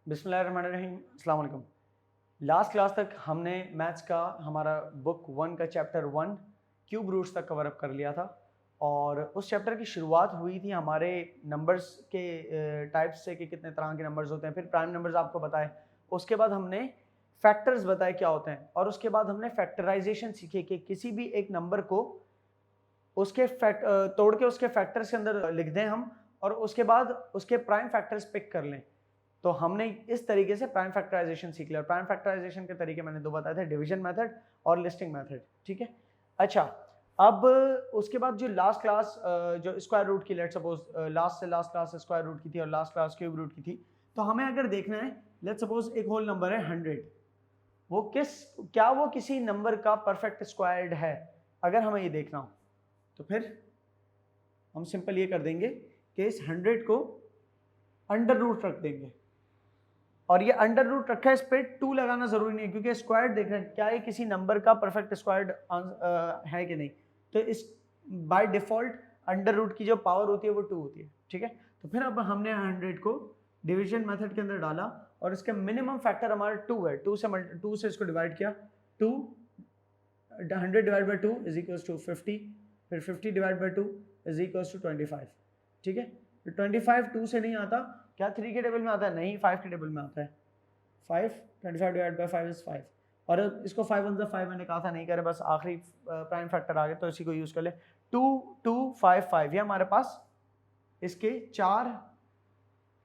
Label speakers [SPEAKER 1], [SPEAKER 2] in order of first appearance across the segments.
[SPEAKER 1] बिस्मिल्लाहिर्रहमानिर्रहीम, अस्सलाम वालेकुम। लास्ट क्लास तक हमने मैथ्स का हमारा बुक 1 का चैप्टर 1 क्यूब रूट्स तक कवर अप कर लिया था और उस चैप्टर की शुरुआत हुई थी हमारे नंबर्स के टाइप्स से कि कितने तरह के नंबर्स होते हैं। फिर प्राइम नंबर्स आपको बताए, उसके बाद हमने फैक्टर्स बताए क्या होते हैं और उसके बाद हमने फैक्टराइजेशन सीखे कि किसी भी एक नंबर को उसके तोड़ के उसके फैक्टर्स के अंदर लिख दें हम और उसके बाद उसके प्राइम फैक्टर्स पिक कर लें। तो हमने इस तरीके से प्राइम फैक्टराइजेशन सीख लिया। प्राइम फैक्टराइजेशन के तरीके मैंने दो बताए थे, डिवीजन मेथड और लिस्टिंग मेथड। ठीक है, अच्छा, अब उसके बाद जो लास्ट क्लास जो स्क्वायर रूट की, लेट्स सपोज लास्ट से लास्ट क्लास स्क्वायर रूट की थी और लास्ट क्लास क्यूब रूट की थी। तो हमें अगर देखना है, लेट्स सपोज एक होल नंबर है 100, वो क्या वो किसी नंबर का परफेक्ट स्क्वायर्ड है? अगर हमें ये देखना हो तो फिर हम सिंपल ये कर देंगे कि इस 100 को अंडर रूट रख देंगे और ये अंडर रूट रखा है, इस पे 2 लगाना जरूरी नहीं है क्योंकि स्क्वायर्ड देख रहे हैं क्या ये किसी नंबर का परफेक्ट स्क्वायर्ड है कि नहीं। तो इस बाय डिफॉल्ट अंडर रूट की जो पावर होती है वो 2 होती है। ठीक है, तो फिर अब हमने 100 को डिवीजन मेथड के अंदर डाला और इसका मिनिमम फैक्टर हमारा 2 है। 2 से इसको डिवाइड किया, 2 100 divide by 2 is equal to 50, फिर 50 divide by 2 is equal to 25। ठीक है, तो 25 2 से नहीं आता, क्या 3 के टेबल में आता है? नहीं, 5 के टेबल में आता है। 5 25 डिवाइड बाई 5 इज 5 और इसको 5 1 5 मैंने कहा था नहीं करे, बस आखिरी प्राइम फैक्टर आ गया तो इसी को यूज कर ले। 2 2 5 5, ये हमारे पास इसके 4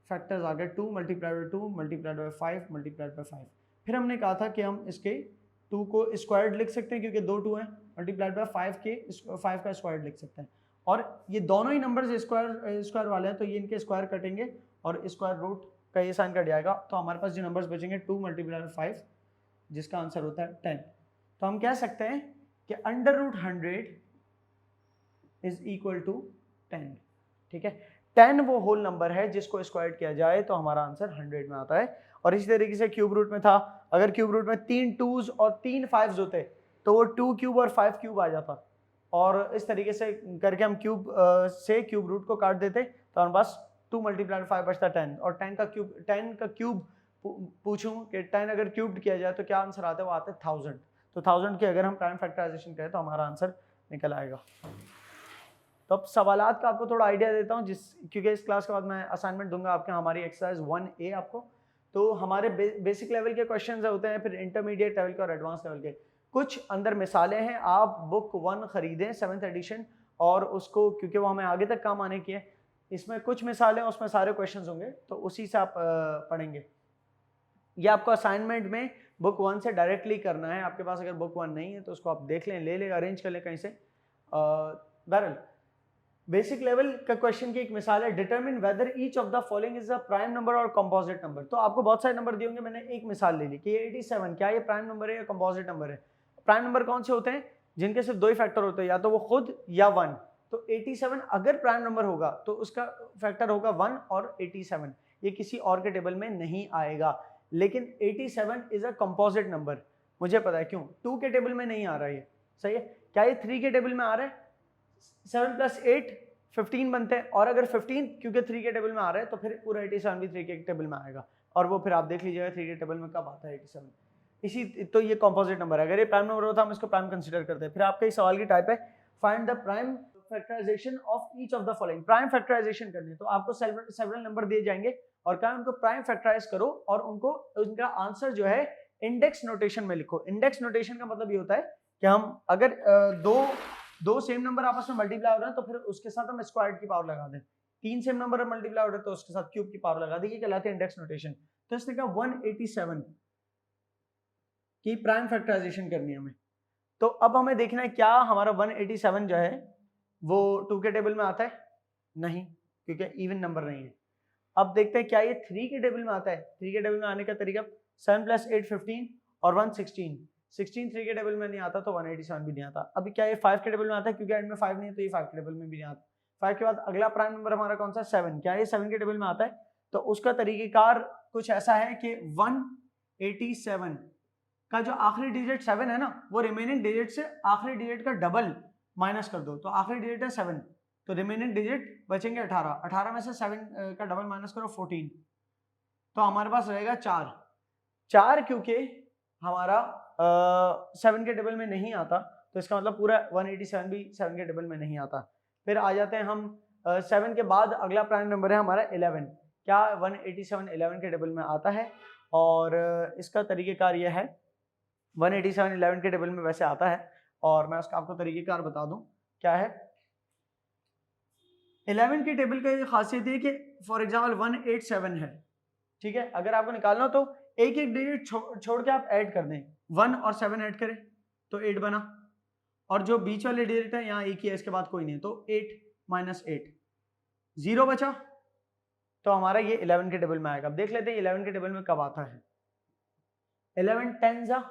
[SPEAKER 1] फैक्टर्स आ गए, 2 multiplied by 2 multiplied by 5 multiplied by 5। फिर हमने कहा था कि हम इसके 2 को स्क्वायर्ड लिख सकते हैं क्योंकि 2 2 हैं, मल्टीप्लाइड बाई 5 के 5 का स्क्वायर्ड लिख सकते हैं। और ये दोनों ही नंबर्स स्क्वायर वाले हैं तो ये इनके स्क्वायर कटेंगे और स्क्वायर रूट का ये साइन कट जाएगा। तो हमारे पास जो नंबर्स बचेंगे 2 मल्टीप्लाइड बाई 5, जिसका आंसर होता है 10। तो हम कह सकते हैं कि under root 100 is equal to 10। ठीक है, 10 वो होल नंबर है जिसको स्क्वायर किया जाए तो हमारा आंसर 100 में आता है। और इसी तरीके से क्यूब रूट में था, अगर क्यूब रूट में 3 2s और 3 5s होते तो वो 2 क्यूब और 5 क्यूब आ जाता और इस तरीके से करके हम क्यूब से क्यूब रूट को काट देते तो हमारे पास 2 मल्टीप्लाइड 5 बचता 10। और 10 का क्यूब पूछूं कि 10 अगर क्यूब्ड किया जाए तो क्या आंसर आता है? वो आता है 1000। तो 1000 के अगर हम प्राइम फैक्टराइजेशन करें तो हमारा आंसर निकल आएगा। तो अब सवालात का आपको थोड़ा आइडिया देता हूँ, क्योंकि इस क्लास के बाद मैं असाइनमेंट दूंगा आपके, हमारी एक्सरसाइज 1A आपको। तो हमारे बेसिक लेवल के क्वेश्चंस होते हैं, फिर इंटरमीडिएट लेवल के और एडवांस लेवल के। कुछ अंदर मिसालें हैं, आप बुक 1 खरीदें 7th एडिशन और उसको, क्योंकि वो हमें आगे तक काम आने की है। इसमें कुछ मिसालें, उसमें सारे क्वेश्चन होंगे तो उसी से आप पढ़ेंगे। ये आपको असाइनमेंट में बुक 1 से डायरेक्टली करना है। आपके पास अगर बुक 1 नहीं है तो उसको आप देख लें, ले लें, अरेंज कर लें कहीं से। बहरहाल बेसिक लेवल का क्वेश्चन की एक मिसाल है, determine whether each of the following is a prime number और कंपोजिट नंबर। तो आपको बहुत सारे नंबर दिए होंगे, मैंने एक मिसाल ले ली कि 87 क्या ये प्राइम नंबर है या कंपोजिट नंबर है। प्राइम नंबर कौन से होते हैं? जिनके सिर्फ 2 ही फैक्टर होते हैं, या तो वो खुद या 1। तो 87 अगर प्राइम नंबर होगा तो उसका फैक्टर होगा 1 और 87, ये किसी और के टेबल में नहीं आएगा। लेकिन 87 इज अ कंपोजिट नंबर, मुझे पता है क्यों, 2 के टेबल में नहीं आ रहा है। सही है, क्या ये 3 के टेबल में आ रहा है? 7 + 8 15 बनते हैं, और अगर 15 क्योंकि 3 के टेबल में आ रहा है तो फिर पूरा 87 भी 3 के टेबल में आएगा। और वो फिर आप देख लीजिएगा 3 के टेबल में कब आता है 87। इसी तो ये कंपोजिट नंबर है। अगर ये प्राइम नंबर होता हम इसको प्राइम कंसीडर करते हैं। फिर आपका इस सवाल की टाइप है, find the prime factorization of each of the following. Prime factorization करनी है तो आपको सेवरल नंबर दिए जाएंगे और कहा उनको प्राइम फैक्टराइज करो और उनको उनका आंसर जो है इंडेक्स नोटेशन में लिखो। इंडेक्स नोटेशन का मतलब ये होता है कि हम अगर दो सेम नंबर आपस में मल्टीप्लाई हो रहे हैं तो फिर उसके साथ हम स्क्वायर्ड की पावर लगा दें। 3 सेम नंबर मल्टीप्लाई हो रहे हैं तो उसके साथ क्यूब की पावर लगा दें, ये कहलाते हैं इंडेक्स नोटेशन। तो इसने कहा 187 की प्राइम फैक्टराइजेशन करनी है हमें। तो अब हमें देखना है क्या हमारा 187 जो है वो 2 के टेबल में आता है? नहीं, क्योंकि इवन नंबर नहीं है। अब देखते हैं क्या ये 3 के टेबल में आता है? 3 के टेबल में आने का तरीका 7 + 8 15 और 1 16। 16 3 के टेबल में नहीं आता तो 187 भी नहीं आता। अभी क्या ये 5 के टेबल में आता है? क्योंकि एंड में 5 नहीं है तो ये 5 के टेबल में भी नहीं आता। 5 के बाद अगला प्राइम नंबर हमारा कौन सा? 7। क्या ये 7 के टेबल में आता है? तो उसका तरीकेकार कुछ ऐसा है कि 187 का जो आखिरी डिजिट 7 है ना, वो रिमेनिंग डिजिट से आखिरी डिजिट का डबल माइनस कर दो। तो आखिरी डिजिट है 7, तो रिमेनिंग डिजिट बचेंगे 18। 18 में से 7 का डबल माइनस करो 14, तो हमारे पास रहेगा 4 क्योंकि हमारा 7 के टेबल में नहीं आता, तो इसका मतलब पूरा 187 भी 7 के टेबल में नहीं आता। फिर आ जाते हैं हम 7 के बाद अगला प्राइम नंबर है हमारा 11। क्या 187 11 के टेबल में आता है? और इसका तरीक़ेकार ये है, 187 11 के टेबल में वैसे आता है, और मैं उसका आपको तरीक़ेकार बता दूं क्या है। 11 के टेबल का ये खासियत है कि फॉर एग्जाम्पल 187 है, ठीक है, अगर आपको निकालना हो तो एक एक डिजिट छोड़ के आप ऐड कर दें, 1 और 7 ऐड करें तो 8 बना, और जो बीच वाले डिजिट है यहाँ एक ही है, इसके बाद कोई नहीं है, तो 8 माइनस 8 0 बचा, तो हमारा ये 11 के टेबल में आएगा। अब देख लेते हैं 11 के टेबल में कब आता है। 11 10s are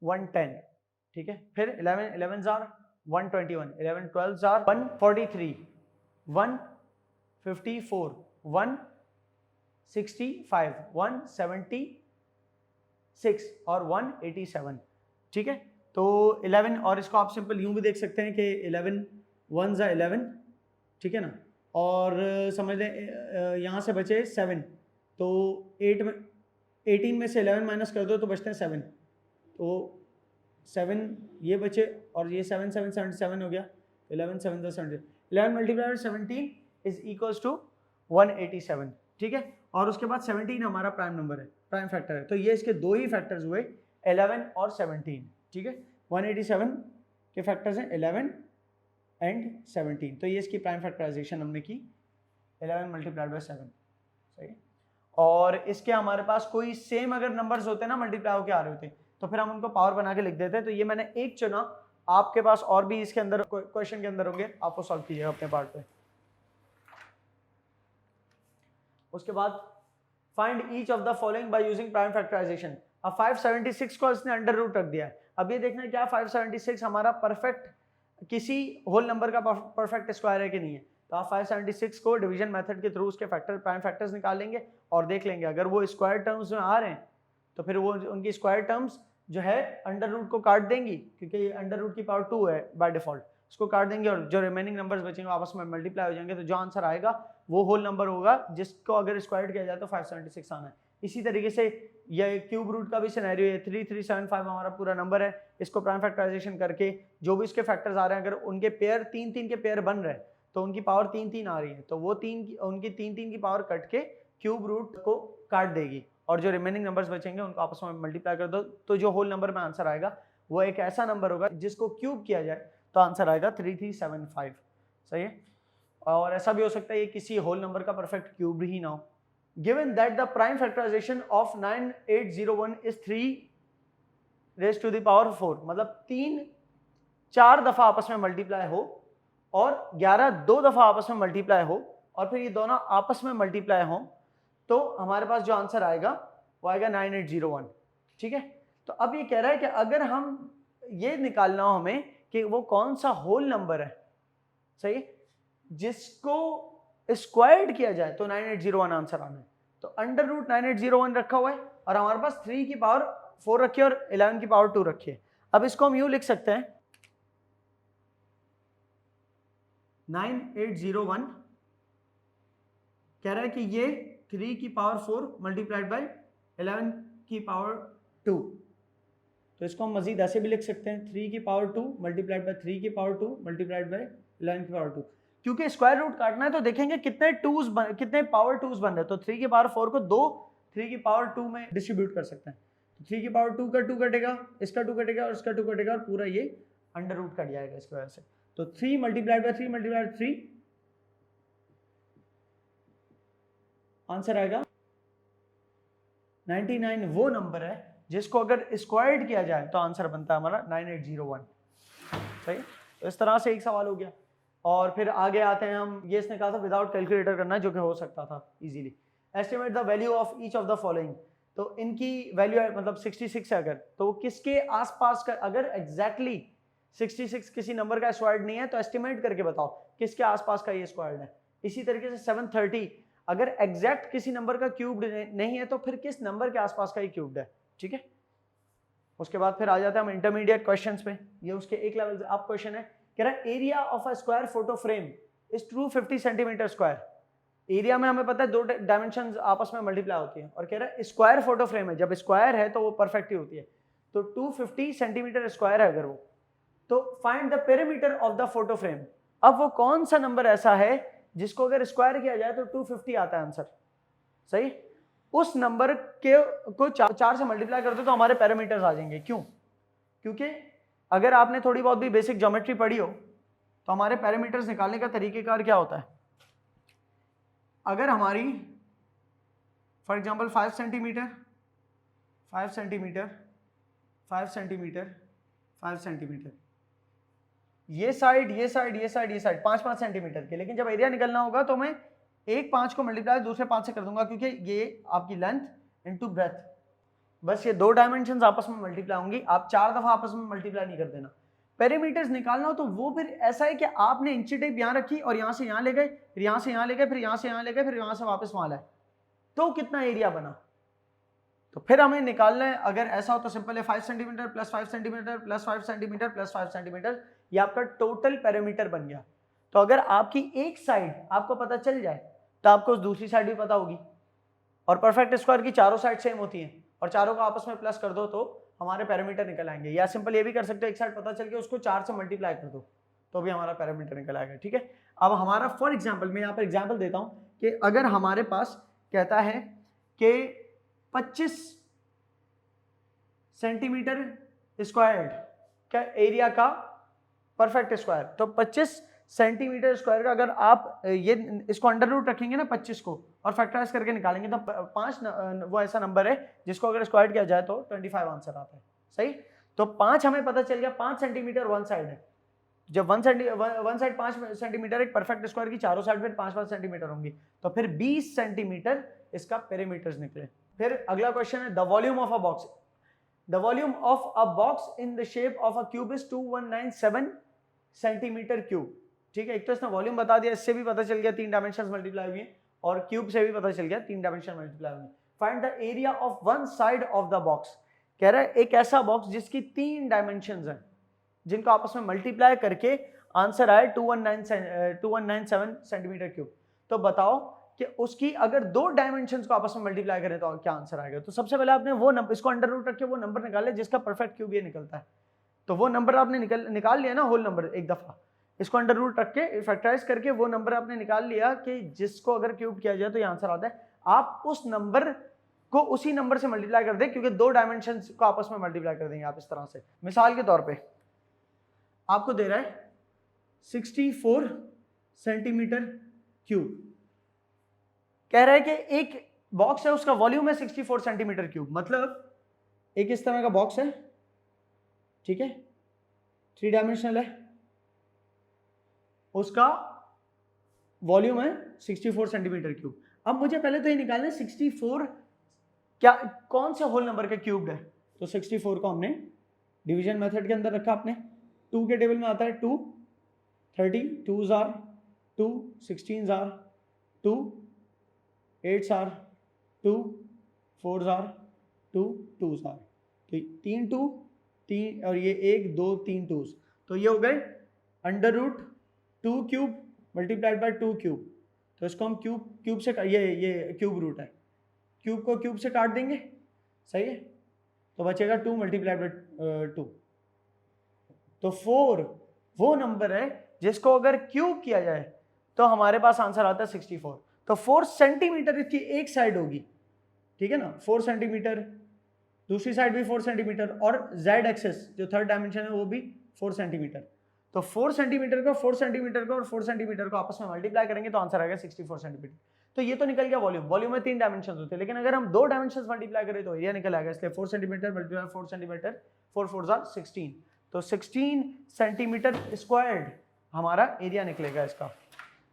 [SPEAKER 1] 110, ठीक है, फिर 11 11s are 121, 11 12s are 143, 154, 165, 176 और 187, ठीक है। तो 11, और इसको आप सिंपल यूं भी देख सकते हैं कि 11 1s are 11, ठीक है ना, और समझ लें यहाँ से बचे 7, तो 18 में से 11 माइनस कर दो तो बचते हैं 7, तो 7 ये बचे, और ये 7 7 77 हो गया, 11 7 70, 11 मल्टीप्लाई 17 इज इक्वल्स टू 187, ठीक है। और उसके बाद 17 हमारा प्राइम नंबर है, प्राइम फैक्टर है, तो ये इसके दो ही फैक्टर्स हुए 11 और 17, ठीक है। 187 के फैक्टर्स हैं 11 एंड 17, तो ये इसकी प्राइम फैक्टराइजेशन हमने की 11 मल्टीप्लाइड बाय 7, सही है। और इसके हमारे पास कोई सेम अगर नंबर्स होते ना मल्टीप्लाई होके आ रहे होते तो फिर हम उनको पावर बना के लिख देते हैं। तो ये मैंने एक चुना, आपके पास और भी इसके अंदर क्वेश्चन के अंदर होंगे, आपको सॉल्व कीजिएगा अपने पार्ट पे। उसके बाद find each of the following by using prime factorization. अब 576 को इसने अंडर रूट रख दिया है। अब ये देखना है क्या 576 हमारा परफेक्ट किसी होल नंबर का परफेक्ट स्क्वायर है कि नहीं है। तो आप 576 को डिवीजन मेथड के थ्रू उसके फैक्टर प्राइम फैक्टर्स निकाल लेंगे और देख लेंगे अगर वो स्क्वायर टर्म्स में आ रहे हैं तो फिर वो उनकी स्क्वायर टर्म्स जो है अंडर रूट को काट देंगी, क्योंकि अंडर रूट की पावर 2 है बाय डिफॉल्ट, उसको काट देंगे और जो रिमेनिंग नंबर्स बचेंगे आपस में मल्टीप्लाई हो जाएंगे। तो जो आंसर आएगा वो होल नंबर होगा जिसको अगर स्क्वायर किया जाए तो 576 आना है। इसी तरीके से ये क्यूब रूट का भी सिनेरियो है, 3375 हमारा पूरा नंबर है, इसको प्राइम फैक्टराइजेशन करके जो भी इसके फैक्टर्स आ रहे हैं अगर उनके पेयर 3-3 के पेयर बन रहे हैं तो उनकी पावर 3-3 आ रही है, तो वो उनकी 3-3 की पावर कट के क्यूब रूट को काट देगी और जो रिमेनिंग नंबर्स बचेंगे उनको आपस में मल्टीप्लाई कर दो। तो जो होल नंबर में आंसर आएगा वो एक ऐसा नंबर होगा जिसको क्यूब किया जाए तो आंसर आएगा 3375, सही है। और ऐसा भी हो सकता है ये किसी होल नंबर का परफेक्ट क्यूब ही ना हो। Given that the prime factorization of 9801 is 3 raise to the power 4, मतलब 4 दफा आपस में मल्टीप्लाई हो और 11 2 दफा आपस में मल्टीप्लाई हो और फिर ये दोनों आपस में मल्टीप्लाई हो, तो हमारे पास जो आंसर आएगा वो आएगा 9801, ठीक है। तो अब ये कह रहा है कि अगर हम ये निकालना हो हमें कि वो कौन सा होल नंबर है, सही है, जिसको स्क्वायर्ड किया जाए तो 9801 आंसर आना है। तो अंडर रूट 9801 रखा हुआ है और हमारे पास 3 की पावर 4 रखी है और 11 की पावर 2 रखी है। अब इसको हम यूं लिख सकते हैं 9801 कह रहा है कि ये 3 की पावर 4 मल्टीप्लाइड बाय 11 की पावर 2, तो इसको हम मजीद ऐसे भी लिख सकते हैं 3 की पावर 2 मल्टीप्लाइड बाय 3 की पावर 2 मल्टीप्लाइड बाय 11 की पावर 2। क्योंकि स्क्वायर रूट काटना है तो देखेंगे कितने पावर 2s बन रहे हैं, तो 3 की पावर 4 को 3 की पावर 2 में डिस्ट्रीब्यूट कर सकते हैं। तो 3 की पावर 2 का 2 कटेगा, इसका 2 कटेगा और इसका 2 कटेगा और पूरा ये अंडर रूट कट जाएगा इसकी वजह से। तो 3 मल्टीप्लाइड बाय 3 मल्टीप्लाइड 3 आंसर आएगा 99। वो नंबर है जिसको अगर स्क्वायर्ड किया जाए तो आंसर बनता है हमारा 9801, सही। तो इस तरह से एक सवाल हो गया। और फिर आगे आते हैं हम, ये इसने कहा था विदाउट कैलकुलेटर करना है जो कि हो सकता था easily. Estimate the value of each of the following, तो इनकी वैल्यू है मतलब 66 है अगर, तो किसके आसपास का, अगर एग्जैक्टली 66 किसी नंबर का स्क्वायर्ड नहीं है तो एस्टिमेट करके बताओ किसके आसपास का ये स्क्वायर्ड है। इसी तरीके से 730 अगर एग्जैक्ट किसी नंबर का क्यूब्ड नहीं है तो फिर किस नंबर के आसपास का ये क्यूब्ड है, ठीक है। उसके बाद फिर आ जाते हैं हम इंटरमीडिएट क्वेश्चंस पे। ये उसके एक लेवल से आप क्वेश्चन है, कह रहा है area of a square photo frame is 250 centimetre square area में हमें पता है दो डायमेंशन आपस में मल्टीप्लाई होती है, और कह रहा है स्क्वायर फोटो फ्रेम है, जब स्क्वायर है तो वो परफेक्ट ही होती है, तो 250 सेंटीमीटर स्क्वायर है अगर वो, तो find the perimeter of the photo frame. अब वो कौन सा नंबर ऐसा है जिसको अगर स्क्वायर किया जाए तो 250 आता है आंसर, सही। उस नंबर के को 4 से मल्टीप्लाई कर दो तो हमारे पैरामीटर्स आ जाएंगे। क्यों? क्योंकि अगर आपने थोड़ी बहुत भी बेसिक ज्योमेट्री पढ़ी हो तो हमारे पैरामीटर्स निकालने का तरीकेकार क्या होता है। अगर हमारी for example 5 centimetre 5 centimetre 5 centimetre 5 centimetre, ये साइड ये साइड ये साइड ये साइड 5-5 सेंटीमीटर के, लेकिन जब एरिया निकलना होगा तो मैं एक 5 को मल्टीप्लाई दूसरे 5 से कर दूंगा, क्योंकि ये आपकी लेंथ इनटू ब्रेथ, बस ये दो डायमेंशंस आपस में मल्टीप्लाई होंगी, आप 4 दफा आपस में मल्टीप्लाई नहीं कर देना। पेरीमीटर्स निकालना हो तो वो फिर ऐसा है कि आपने इंची टेप यहाँ रखी और यहाँ से यहाँ ले गए, फिर यहाँ से यहाँ ले गए, फिर यहाँ से यहाँ ले गए, फिर यहाँ से वापस वहाँ लाए, तो कितना एरिया बना। तो फिर हमें निकालना है, अगर ऐसा हो तो सिंपल है 5 centimetre plus 5 centimetre plus 5 centimetre plus 5 centimetre, ये आपका टोटल पेरीमीटर बन गया। तो अगर आपकी एक साइड आपको पता चल जाए तो आपको दूसरी साइड भी पता होगी, और परफेक्ट स्क्वायर की चारों साइड सेम होती हैं, और चारों को आपस में प्लस कर दो तो हमारे पैरामीटर निकल आएंगे। या सिंपल ये भी कर सकते हो, एक साइड पता चल के उसको 4 से मल्टीप्लाई कर दो तो भी हमारा पैरामीटर निकल आएगा, ठीक है। अब हमारा फॉर एग्जांपल, मैं यहाँ पर एग्जांपल देता हूँ कि अगर हमारे पास कहता है कि 25 सेंटीमीटर स्क्वायर्ड क्या एरिया का परफेक्ट स्क्वायर, तो 25 सेंटीमीटर स्क्वायर का अगर आप ये इसको अंडर रूट रखेंगे ना 25 को और फैक्टराइज करके निकालेंगे तो 5 वो ऐसा नंबर है जिसको अगर स्क्वायर किया जाए तो 25 आंसर आता है, सही। तो 5 हमें पता चल गया, 5 सेंटीमीटर वन साइड है, जब वन साइड 5 सेंटीमीटर एक परफेक्ट स्क्वायर की चारों साइड फिर 5-5 सेंटीमीटर होंगी, तो फिर 20 सेंटीमीटर इसका पेरीमीटर्स निकले। फिर अगला क्वेश्चन है the volume of a box, the volume of a box in the shape of a cube is 2197 centimetre cube, ठीक है। एक तो इसने वॉल्यूम बता दिया, इससे भी पता चल गया 3 डायमेंशंस मल्टीप्लाई हुई हैं, और क्यूब से भी पता चल गया 3 डायमेंशन मल्टीप्लाई हुई हैं। Find the area of one side of the box, कह रहा है एक ऐसा बॉक्स जिसकी 3 डायमेंशंस हैं जिनको आपस में मल्टीप्लाई करके आंसर आए 2197 सेंटीमीटर क्यूब, तो बताओ कि उसकी अगर 2 डायमेंशंस को आपस में मल्टीप्लाई करें तो क्या आंसर आएगा। तो सबसे पहले आपने वो नंबर, इसको अंडर रूट रख के वो नंबर निकाले जिसका परफेक्ट क्यूब ये निकलता है, तो वो नंबर आपने निकाल लिया ना होल नंबर एक दफा, इसको अंडर रूट रख के फैक्टराइज करके वो नंबर आपने निकाल लिया कि जिसको अगर क्यूब किया जाए तो ये आंसर आता है। आप उस नंबर को उसी नंबर से मल्टीप्लाई कर दें, क्योंकि 2 डायमेंशंस को आपस में मल्टीप्लाई कर देंगे आप इस तरह से। मिसाल के तौर पे आपको दे रहा है 64 सेंटीमीटर क्यूब, कह रहा है कि एक बॉक्स है उसका वॉल्यूम है 64 सेंटीमीटर क्यूब, मतलब एक इस तरह का बॉक्स है, ठीक है, 3 डायमेंशनल है, उसका वॉल्यूम है 64 सेंटीमीटर क्यूब। अब मुझे पहले तो ये निकालना है 64 क्या कौन से होल नंबर का क्यूब है, तो 64 को हमने डिवीजन मेथड के अंदर रखा अपने, 2 के टेबल में आता है 2, 30 2s are 2, 16s are 2, 8s are 2, 4s are 2, 2s are, तो 3 2 3 और ये 1 2 3 2s, तो ये हो गए under root 2 cube multiplied by 2 cube, तो इसको हम क्यूब से ये क्यूब रूट है, क्यूब को क्यूब से काट देंगे, सही है, तो बचेगा 2 मल्टीप्लाइड बाय 2, तो 4 वो नंबर है जिसको अगर क्यूब किया जाए तो हमारे पास आंसर आता है 64। तो 4 सेंटीमीटर इसकी एक साइड होगी, ठीक है ना, 4 सेंटीमीटर, दूसरी साइड भी 4 सेंटीमीटर, और z एक्सेस जो थर्ड डायमेंशन है वो भी 4 सेंटीमीटर, तो 4 सेंटीमीटर को 4 सेंटीमीटर को और 4 सेंटीमीटर को आपस में मल्टीप्लाई करेंगे तो आंसर आएगा 64 सेंटीमीटर। तो ये तो निकल गया वॉल्यूम, वॉल्यूम में 3 डायमेंशन होते हैं, लेकिन अगर हम 2 डायमेंशन मल्टीप्लाई करें तो एरिया निकल आएगा, इसलिए 4 centimetre multiply 4 centimetre 4 4s are 16, तो 16 सेंटीमीटर स्क्वायर्ड हमारा एरिया निकलेगा इसका।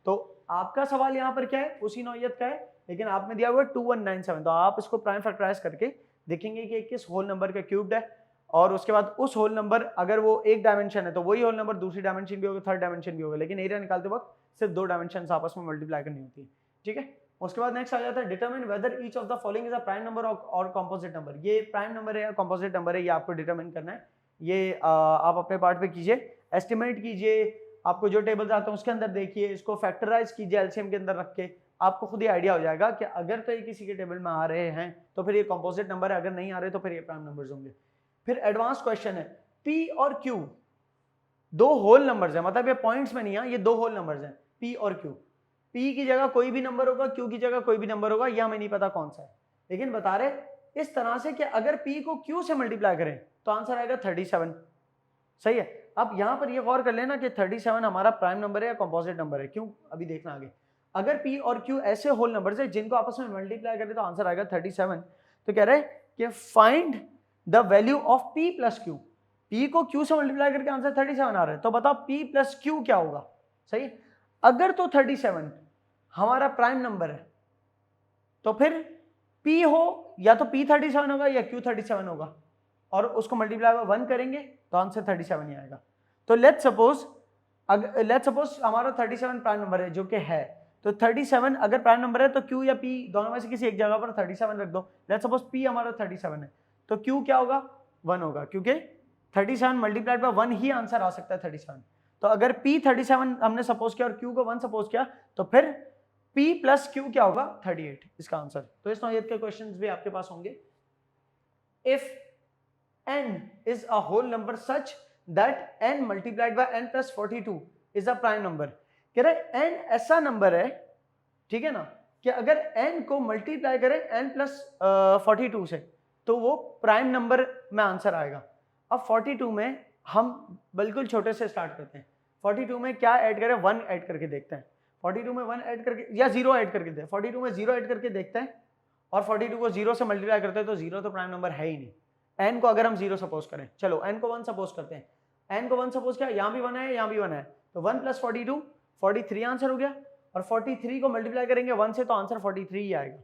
[SPEAKER 1] तो आपका सवाल यहाँ पर क्या है, उसी नौयत का है, लेकिन आपने दिया हुआ 2197, तो आप इसको प्राइम फैक्टराइज करके देखेंगे कि किस होल नंबर का क्यूब्ड है, और उसके बाद उस होल नंबर अगर वो एक डायमेंशन है तो वही होल नंबर दूसरी डायमेंशन भी होगा, थर्ड डायमेंशन भी होगा, लेकिन एरिया निकालते वक्त सिर्फ 2 डायमेंशन आपस में मल्टीप्लाई करनी होती है, ठीक है। उसके बाद नेक्स्ट आ जाता है determine whether each of the following is a prime number और कॉम्पोजिट नंबर। ये प्राइम नंबर है या कॉम्पोजिट नंबर है, ये आपको डिटरमिन करना है। ये आप अपने पार्ट पे कीजिए, एस्टिमेट कीजिए, आपको जो टेबल्स आते हैं उसके अंदर देखिए, इसको फैक्टराइज कीजिए एलसीएम के अंदर रख के, आपको खुद ही आइडिया हो जाएगा कि अगर तो ये किसी के टेबल में आ रहे हैं तो फिर ये कंपोजिट नंबर है, अगर नहीं आ रहे तो फिर ये प्राइम नंबर्स होंगे। फिर एडवांस क्वेश्चन है, पी और क्यू दो होल नंबर्स हैं, मतलब ये पॉइंट्स में नहीं है, ये दो होल नंबर्स हैं पी और क्यू। पी की जगह कोई भी नंबर होगा, क्यू की जगह कोई भी नंबर होगा, ये हमें नहीं पता कौन सा है, लेकिन बता रहे इस तरह से कि अगर पी को क्यू से मल्टीप्लाई करें तो आंसर आएगा 37। सही है। अब यहां पर ये गौर कर लेना कि 37 हमारा प्राइम नंबर है या कंपोजिट नंबर है, क्यों अभी देखना आगे। अगर पी और क्यू ऐसे होल नंबर्स है जिनको आपस में मल्टीप्लाई करें तो आंसर आएगा 37। तो कह रहे हैं कि find the value of P plus Q. P को क्यू से मल्टीप्लाई करके आंसर 37 आ रहा है, तो बताओ पी प्लस क्यू क्या होगा। सही। अगर तो 37 हमारा प्राइम नंबर है तो फिर P हो या तो P 37 होगा या Q 37 होगा, और उसको मल्टीप्लाई बाय 1 करेंगे तो आंसर 37 ही आएगा। तो लेट्स सपोज हमारा 37 प्राइम नंबर है जो कि है, तो 37 अगर प्राइम नंबर है तो Q या P दोनों में से किसी एक जगह पर 37 रख दो। लेट्स सपोज P हमारा 37 है तो Q क्या होगा, 1 होगा, क्योंकि 37 मल्टीप्लाइड बाय 1 ही आंसर आ सकता है 37। तो अगर P 37 हमने सपोज किया और Q को 1 सपोज किया तो फिर P प्लस Q क्या होगा, 38 इसका आंसर। तो इस नौयत के क्वेश्चंस भी आपके पास होंगे। If n is a whole number such that n multiplied by n plus 42 is a prime number। कह रहे n ऐसा नंबर है, ठीक है ना, कि अगर n को मल्टीप्लाई करें n प्लस 42 से तो वो प्राइम नंबर में आंसर आएगा। अब 42 में हम बिल्कुल छोटे से स्टार्ट करते हैं। 42 में क्या ऐड करें, 1 ऐड करके देखते हैं। 42 में 1 ऐड करके या 0 ऐड करके देखते हैं। 42 में 0 ऐड करके देखते हैं और 42 को 0 से मल्टीप्लाई करते हैं तो 0 तो प्राइम नंबर है ही नहीं। n को अगर हम 0 सपोज करें, चलो n को 1 सपोज करते हैं, n को 1 सपोज किया, यहाँ भी 1 है यहाँ भी 1 है, तो 1 प्लस 42 43 आंसर हो गया, और 43 को मल्टीप्लाई करेंगे 1 से तो आंसर 43 ही आएगा।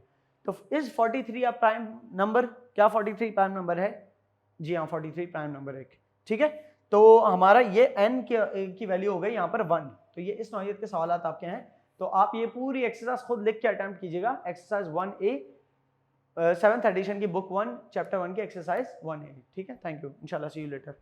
[SPEAKER 1] तो इस 43 आप प्राइम नंबर, क्या 43 प्राइम नंबर है? जी हाँ, 43 प्राइम नंबर है। ठीक है, तो हमारा ये n की वैल्यू हो गई यहाँ पर 1। तो ये इस नौयत के सवाल आपके हैं, तो आप ये पूरी एक्सरसाइज खुद लिख के अटेम्प्ट कीजिएगा। एक्सरसाइज 1A 7th एडिशन की बुक 1 चैप्टर 1 की एक्सरसाइज 1A। ठीक है, थैंक यू, इंशाल्लाह सी यू लेटर।